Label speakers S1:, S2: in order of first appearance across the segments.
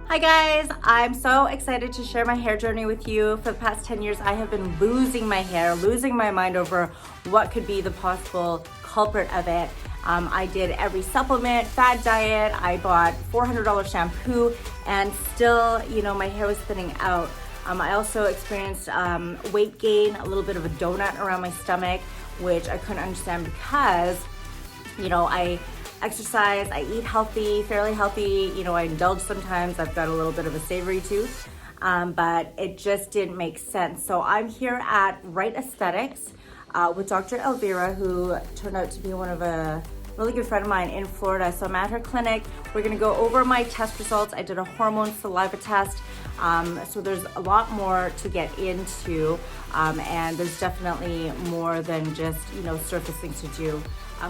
S1: Hi guys, I'm so excited to share my hair journey with you. For the past 10 years, I have been losing my hair, losing my mind over what could be the possible culprit of it. I did every supplement, fad diet, I bought $400 shampoo, and still, my hair was thinning out. I also experienced weight gain, a little bit of a donut around my stomach, which I couldn't understand because, I exercise, I eat healthy, fairly healthy, I indulge sometimes, I've got a little bit of a savory tooth, but it just didn't make sense. So I'm here at Wright Aesthetics with Dr. Elvira, who turned out to be one of a really good friend of mine in Florida. So I'm at her clinic. We're gonna go over my test results. I did a hormone saliva test. So there's a lot more to get into, and there's definitely more than just, surface things to do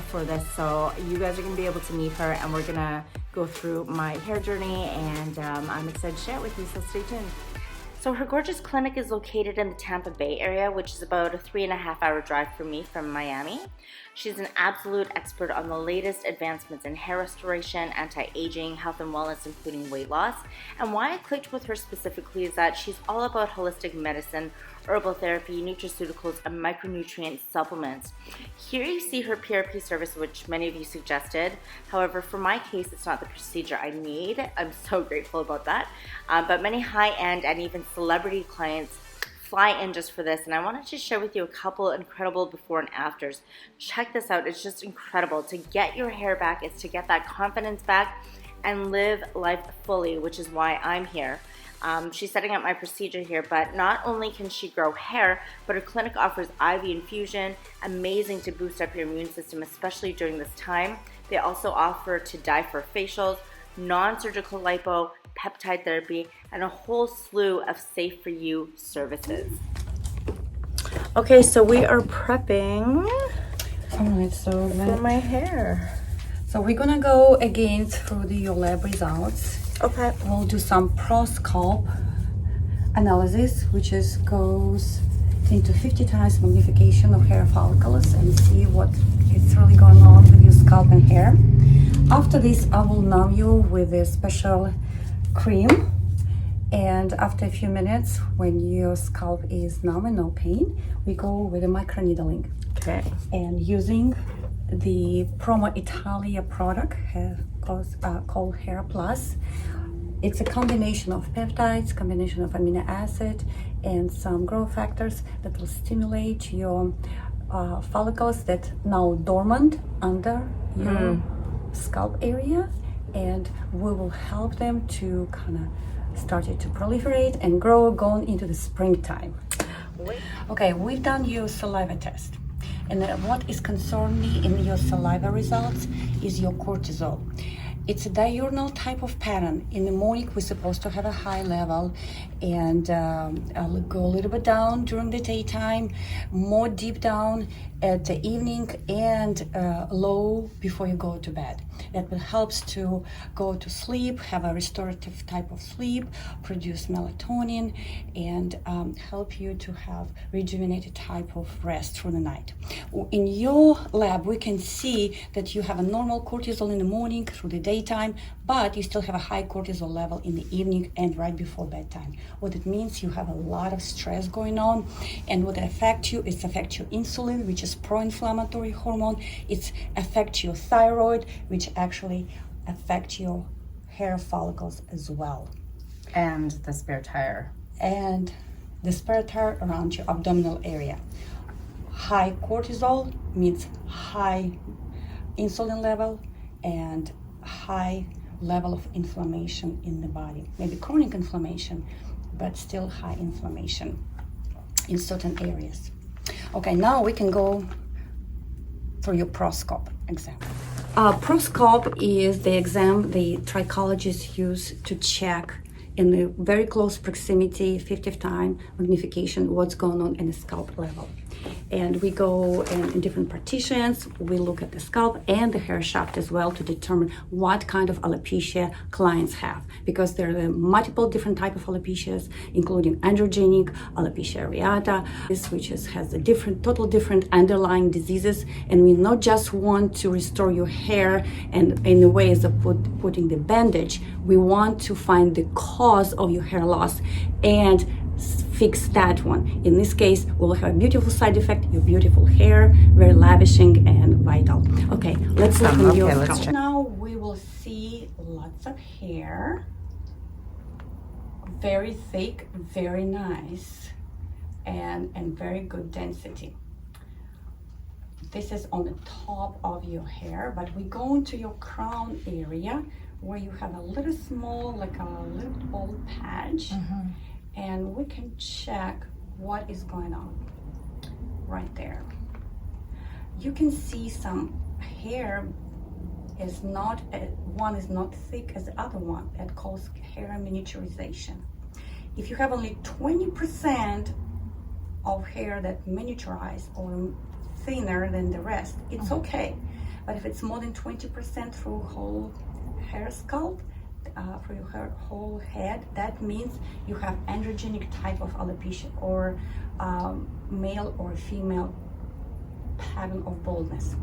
S1: for this. So you guys are gonna be able to meet her, and we're gonna go through my hair journey, and I'm excited to share it with you, so stay tuned. So her gorgeous clinic is located in the Tampa Bay area, which is about a 3.5-hour drive for me from Miami. She's an absolute expert on the latest advancements in hair restoration, anti-aging, health and wellness, including weight loss. And why I clicked with her specifically is that she's all about holistic medicine, herbal therapy, nutraceuticals, and micronutrient supplements. Here you see her PRP service, which many of you suggested. However, for my case, it's not the procedure I need. I'm so grateful about that. But many high-end and even celebrity clients fly in just for this, and I wanted to share with you a couple incredible before and afters. Check this out. It's just incredible. To get your hair back is to get that confidence back and live life fully, which is why I'm here. She's setting up my procedure here, but not only can she grow hair, but her clinic offers IV infusion, amazing to boost up your immune system, especially during this time. They also offer to dye for facials, non-surgical lipo, peptide therapy, and a whole slew of safe for you services. Okay, so we are prepping for my hair.
S2: So we're gonna go again through your lab results.
S1: Okay.
S2: We'll do some pro-scalp analysis, which goes into 50 times magnification of hair follicles, and see what is really going on with your scalp and hair. After this, I will numb you with a special cream, and after a few minutes, when your scalp is numb and no pain, we go with a microneedling.
S1: Okay.
S2: And using the Promo Italia product called Hair Plus. It's a combination of peptides, combination of amino acid, and some growth factors that will stimulate your follicles that now dormant under your scalp area, and we will help them to kind of start it to proliferate and grow going into the springtime. Okay, we've done your saliva test. And what is concerning me in your saliva results is your cortisol. It's a diurnal type of pattern. In the morning, we're supposed to have a high level, and I'll go a little bit down during the daytime, more deep down at the evening, and low before you go to bed. That will help to go to sleep, have a restorative type of sleep, produce melatonin, and help you to have rejuvenated type of rest through the night. In your lab, we can see that you have a normal cortisol in the morning through the daytime, but you still have a high cortisol level in the evening and right before bedtime. What it means, you have a lot of stress going on, and what affects you, it affects your insulin, which is pro-inflammatory hormone. It affects your thyroid, which actually affects your hair follicles as well.
S1: And the spare tire.
S2: And the spare tire around your abdominal area. High cortisol means high insulin level and high level of inflammation in the body. Maybe chronic inflammation, but still high inflammation in certain areas. Okay, now we can go through your pro-scalp exam. Pro-scalp is the exam the trichologists use to check in the very close proximity, 50 time magnification, what's going on in the scalp level. And we go in different partitions. We look at the scalp and the hair shaft as well to determine what kind of alopecia clients have, because there are multiple different types of alopecias, including androgenic, alopecia areata, which has a total different underlying diseases. And we not just want to restore your hair and in the ways of putting the bandage, we want to find the cause of your hair loss and fix that one. In this case, we'll have a beautiful side effect, your beautiful hair, very lavishing and vital. Okay, let's look at your scalp. Now we will see lots of hair, very thick, very nice, and very good density. This is on the top of your hair, but we go into your crown area where you have a little small, like a little bald patch. And we can check what is going on right there. You can see some hair is not, one is not thick as the other one. That causes hair miniaturization. If you have only 20% of hair that miniaturize or thinner than the rest, it's okay. But if it's more than 20% through whole hair scalp, for your whole head, that means you have androgenic type of alopecia, or male or female pattern of baldness.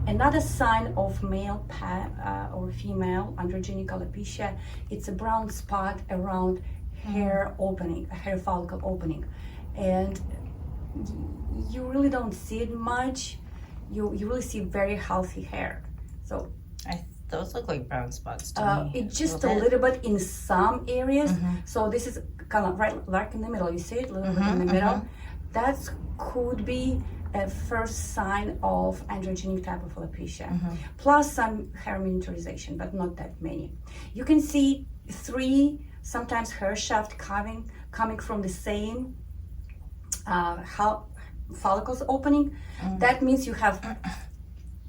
S2: Another sign of male or female androgenic alopecia, it's a brown spot around hair opening, hair follicle opening, and you really don't see it much. You really see very healthy hair. So
S3: those look like brown spots to me.
S2: It's just a little bit in some areas. So this is kind of right in the middle. You see it a little bit in the middle. That could be a first sign of androgenic type of alopecia. Plus some hair miniaturization, but not that many. You can see 3 sometimes hair shaft coming from the same follicles opening. That means you have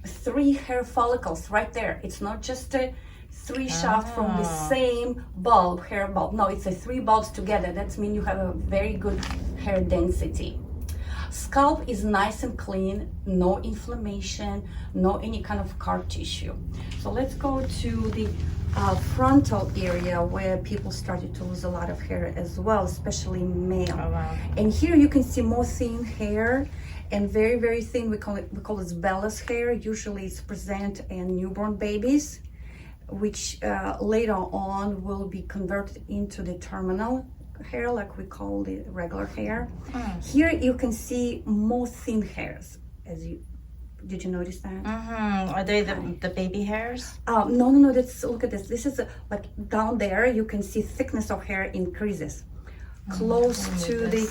S2: 3 hair follicles right there. It's not just a 3 shaft from the same hair bulb. No, it's 3 bulbs together. That means you have a very good hair density. Scalp is nice and clean, no inflammation, no any kind of scar tissue. So let's go to the frontal area where people started to lose a lot of hair as well, especially male.
S3: Oh, wow.
S2: And here you can see more thin hair and very, very thin. We call it vellus hair. Usually it's present in newborn babies, which later on will be converted into the terminal hair, like we call the regular hair. Here you can see more thin hairs. Did you notice that?
S3: Are they the baby hairs?
S2: No. Look at this. This is like down there. You can see thickness of hair increases close to the.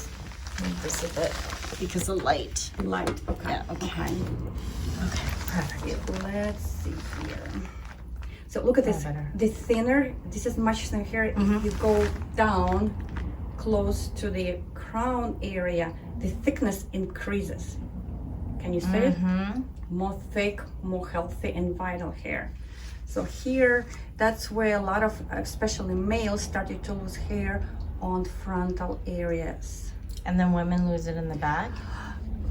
S3: Move this a bit because of light.
S2: Okay.
S3: Yeah, okay, perfect.
S2: Let's see here. So look at this. The thinner. This is much thinner hair. If you go down close to the crown area, the thickness increases. Can you see it? More thick, more healthy and vital hair. So here, that's where a lot of, especially males, started to lose hair on frontal areas.
S3: And then women lose it in the back?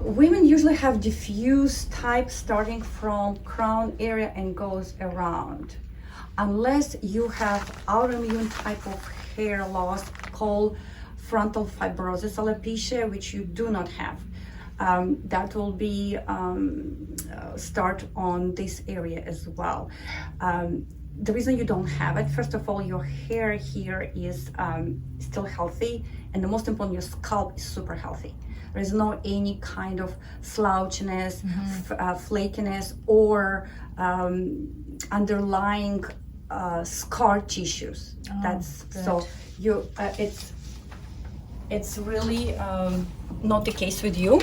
S2: Women usually have diffuse type starting from crown area and goes around. Unless you have autoimmune type of hair loss called frontal fibrosis alopecia, which you do not have. That will be start on this area as well. The reason you don't have it, first of all, your hair here is still healthy, and the most important, your scalp is super healthy. There is no any kind of slouchiness, flakiness, or underlying scar tissues. That's good. So you it's really not the case with you.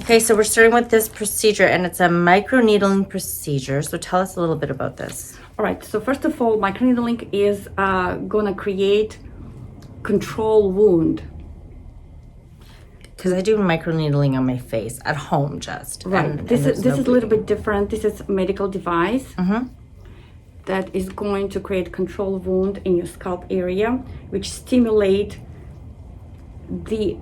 S1: Okay, so we're starting with this procedure, and it's a microneedling procedure. So tell us a little bit about this.
S2: All right, so first of all, microneedling is gonna create control wound.
S1: Because I do microneedling on my face at home, just
S2: right. This is a little bit different. This is a medical device that is going to create control wound in your scalp area, which stimulate the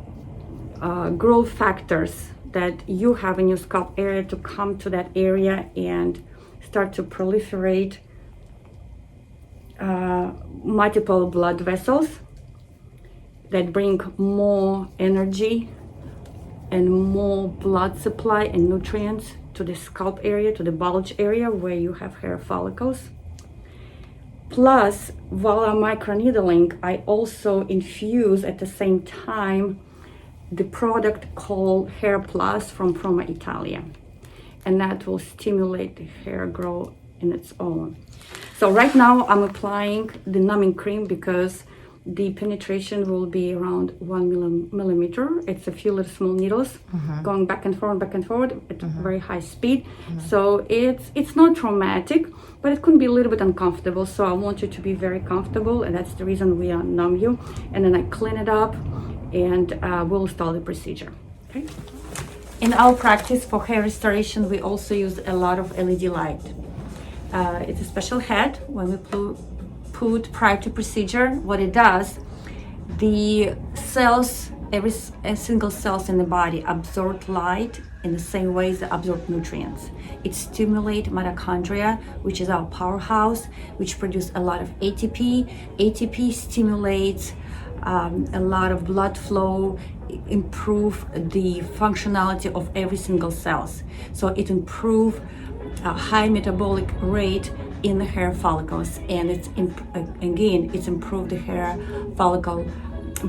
S2: growth factors that you have in your scalp area to come to that area and start to proliferate multiple blood vessels that bring more energy and more blood supply and nutrients to the scalp area, to the bulge area where you have hair follicles. Plus, while I'm microneedling, I also infuse at the same time the product called Hair Plus from Proma Italia, and that will stimulate the hair growth in its own. So right now I'm applying the numbing cream because the penetration will be around 1 millimeter. It's a few little small needles going back and forth at very high speed. So it's not traumatic, but it can be a little bit uncomfortable. So I want you to be very comfortable, and that's the reason we numb you. And then I clean it up, and we'll start the procedure. Okay. In our practice for hair restoration, we also use a lot of LED light. It's a special head when we put prior to procedure. What it does, the cells, every single cells in the body absorb light in the same way as they absorb nutrients. It stimulates mitochondria, which is our powerhouse, which produce a lot of ATP. ATP stimulates a lot of blood flow, improve the functionality of every single cells. So it improve high metabolic rate in the hair follicles, and it's improved the hair follicle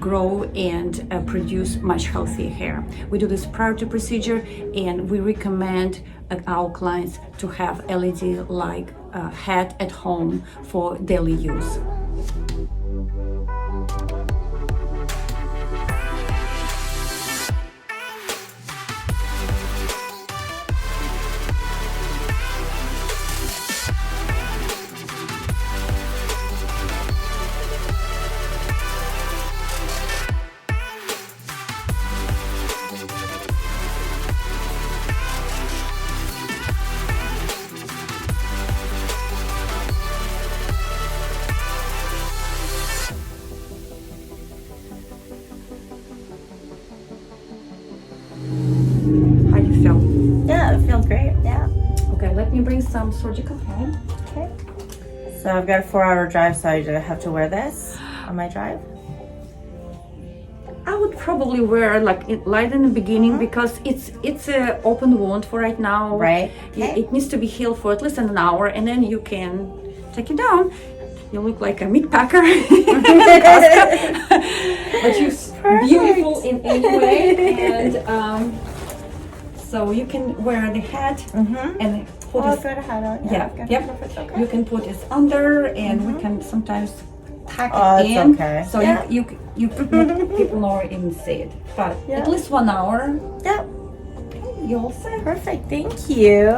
S2: grow and produce much healthier hair. We do this prior to procedure, and we recommend our clients to have LED like head at home for daily use. How you feel?
S3: Yeah, it feels great. Yeah.
S2: Okay, let me bring some surgical hair.
S3: Okay. So I've got a 4-hour drive, so I have to wear this on my drive.
S2: I would probably wear like light in the beginning because it's a open wound for right now.
S3: Right. Okay.
S2: It needs to be healed for at least an hour, and then you can take it down. You look like a meat packer, but you're beautiful in any way, and so you can wear the hat and put
S3: I've
S2: this.
S3: got a hat on.
S2: Yep.
S3: Okay.
S2: You can put this under, and we can sometimes pack
S3: Oh,
S2: it
S3: it's
S2: in.
S3: okay.
S2: So
S3: Yeah.
S2: you people never even see it, but
S3: Yeah.
S2: at least 1 hour.
S3: Yep.
S2: You all set.
S3: Perfect. Thank you.